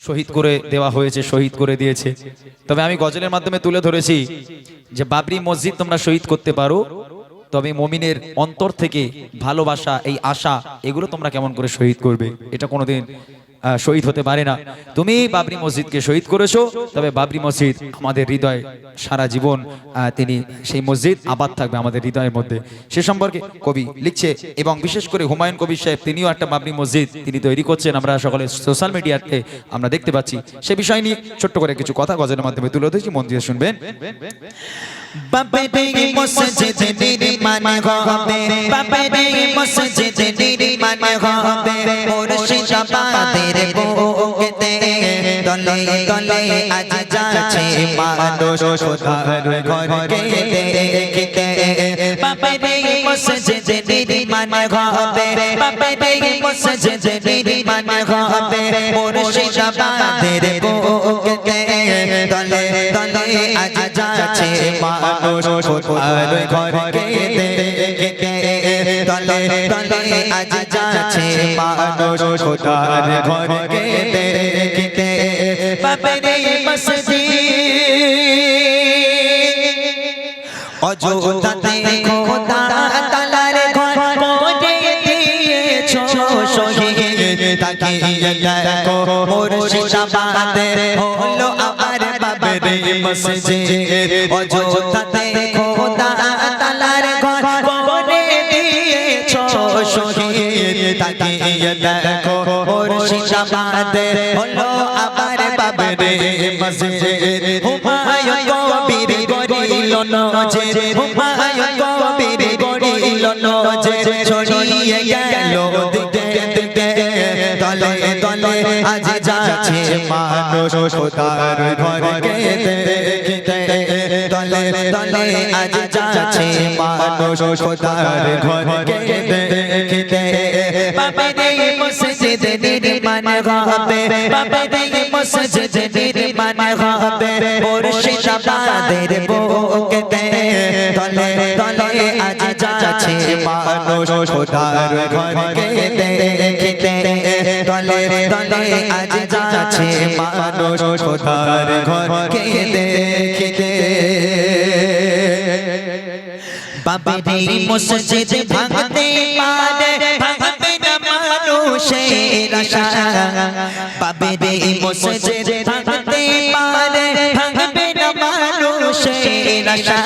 শহীদ করে দেওয়া হয়েছে, শহীদ করে দিয়েছে। তবে আমি গজলের মাধ্যমে তুলে ধরেছি যে বাবরি মসজিদ তোমরা শহীদ করতে পারো, তবে মুমিনের অন্তর থেকে ভালোবাসা, এই আশা, এগুলো তোমরা কেমন করে শহীদ করবে? এটা কোনোদিন শহীদ হতে পারে না। তুমি বাবরি মসজিদকে শহীদ করেছো, তবে বাবরি মসজিদ আমাদের হৃদয় সারা জীবন তিনি সেই মসজিদ আবাদ থাকবে আমাদের হৃদয়ের মধ্যে। সে সম্পর্কে কবি লিখছে, এবং বিশেষ করে হুমায়ুন কবির সাহেব তিনিও একটা বাবরি মসজিদ তিনি তৈরি করছেন, আমরা সকলে সোশ্যাল মিডিয়াতে আমরা দেখতে পাচ্ছি। সে বিষয় নিয়ে ছোট্ট করে কিছু কথা গজলের মাধ্যমে তুলে ধরেছি, মন দিয়ে শুনবেন। বাবরি মসজিদ নির্মাণ হবে, বাবরি মসজিদ নির্মাণ হবে, মুর্শিদাবাদের বুকেতে তলে তলে আজ যাচ্ছে মানুষ খোদার ঘরকে দেখতে। বাবরি মসজিদ নির্মাণ হবে, বাবরি মসজিদ নির্মাণ হবে, মুর্শিদাবাদের বুকেতে তলে তলে আজ যাচ্ছে মানুষ খোদার ঘরকে দেখতে। তলে তলে আজ যাচ্ছে মানুষ খোদার ঘরকে দেখতে। বাবরি মসজিদ অযোধ্যাতে খোদা তাআলার ঘর করে দিয়েছো শহীদ। তাকিয়ে দেখো মুর্শিদাবাদে হলো আমার বাবরি মসজিদ। অযোধ্যাতে খোদা তাআলার ঘর করে দিয়েছো শহীদ। তাকিয়ে দেখো মুর্শিদাবাদে হলো আমার বাবরি মসজিদ। হুমায়ুন কবির গড়িল নজির, হুমায়ুন কবির গড়িল নজির, ছড়িয়ে গেল দিকে দিকে। তলে তলে আজ যাচ্ছে মানুষ খোদার ঘরকে দেখতে। তলে তলে আজ যাচ্ছে মানুষ খোদার ঘরকে দেখতে। বাবরি মসজিদ নির্মাণ হবে, বাবরি মসজিদ নির্মাণ হবে, মুর্শিদাবাদের বুকেতে তলে তলে আজ যাচ্ছে মানুষ খোদার ঘরকে দেখতে। তলে তলে আজ যাচ্ছে মানুষ খোদার ঘরকে দেখতে। বাবরি মসজিদ ভাঙতে পারে, ভাঙবে না মানুষের আশা। বাবরি মসজিদ ভাঙতে পারে, ভাঙবে না মানুষের আশা।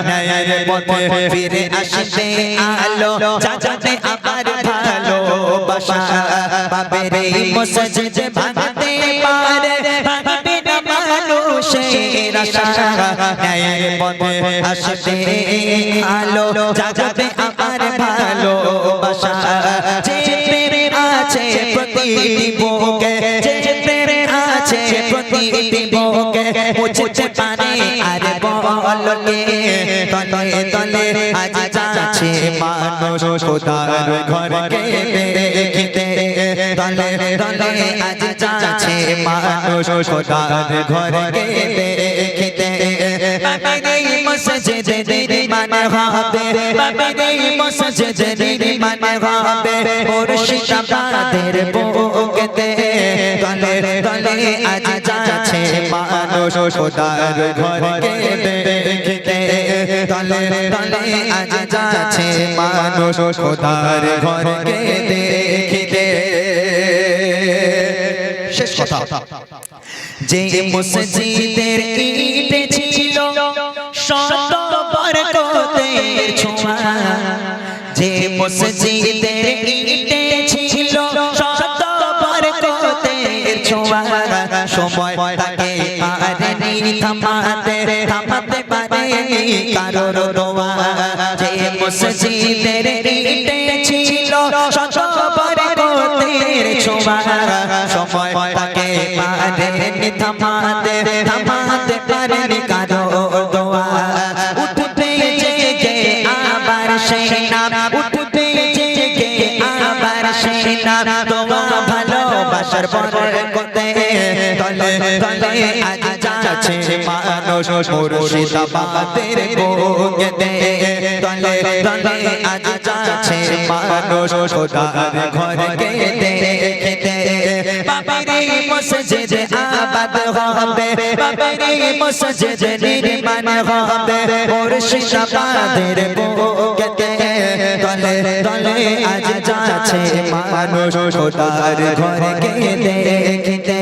নয়ের পথে ফিরে আসবে আলো, জাগাতে আবার ভালোবাসা। বাবরি মসজিদ ভাঙতে পারে, ভাঙবে না মানুষের আশা। নয়ের পথে আসবে আলো, জাগাতে আবার ভালোবাসা। যে প্রেম আছে প্রতিটি বুকে, যে প্রেম আছে প্রতিটি বুকে, মুছতে পারে আর বলকে। তলে তলে আজ যাচ্ছে মানুষ খোদার ঘরকে দেখতে। তলে তলে আজ যাচ্ছে মানুষ খোদার ঘরকে দেখতে। বাবরি মসজিদ নির্মাণ হবে, বাবরি মসজিদ নির্মাণ হবে, মুর্শিদাবাদের বুকেতে তলে তলে আজ যাচ্ছে মানুষ খোদার ঘরকে দেখতে। তলে তলে আজ যাচ্ছে মানুষ খোদার ঘরকে দেখতে। শেষ কথা, যে মসজিদের ইট ছিল শত বরকতের ছোঁয়া, যে মসজিদের ইট ছিল শত বরকতের ছোঁয়া, সময় তাকে পারেনি থামাতে, থামাতে পারেনি কারোর দোয়া। যে মসজিদের ইট ছিল শত বরকতের ছোঁয়া, সময় তাকে পারেনি থামাতে, থামাতে পারেনি কারোর দোয়া। উঠবে জেগে আবার সেই নাম, উঠবে জেগে আবার সেই নাম, তোমার ভালোবাসার বরকতে তলে তলে আজ যাচ্ছে মানুষ মুর্শিদাবাদের বুকেতে। তলে তলে আজ যাচ্ছে মানুষ খোদার ঘরকে দেখতে। বাবরি মসজিদ আবাদ হবে বাবরি মসজিদ নির্মাণ হবে মুর্শিদাবাদের বুকেতে দলে দলে আজ যাচ্ছে মানুষ খোদার ঘরকে দেখতে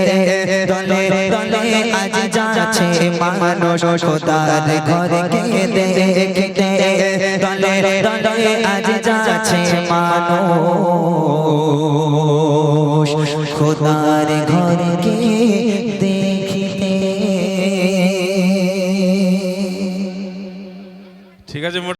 দলে দলে আজ যাচ্ছে মানুষ খোদার ঘরকে দেখতে দলে দলে আজ যাচ্ছে মানুষ খোদা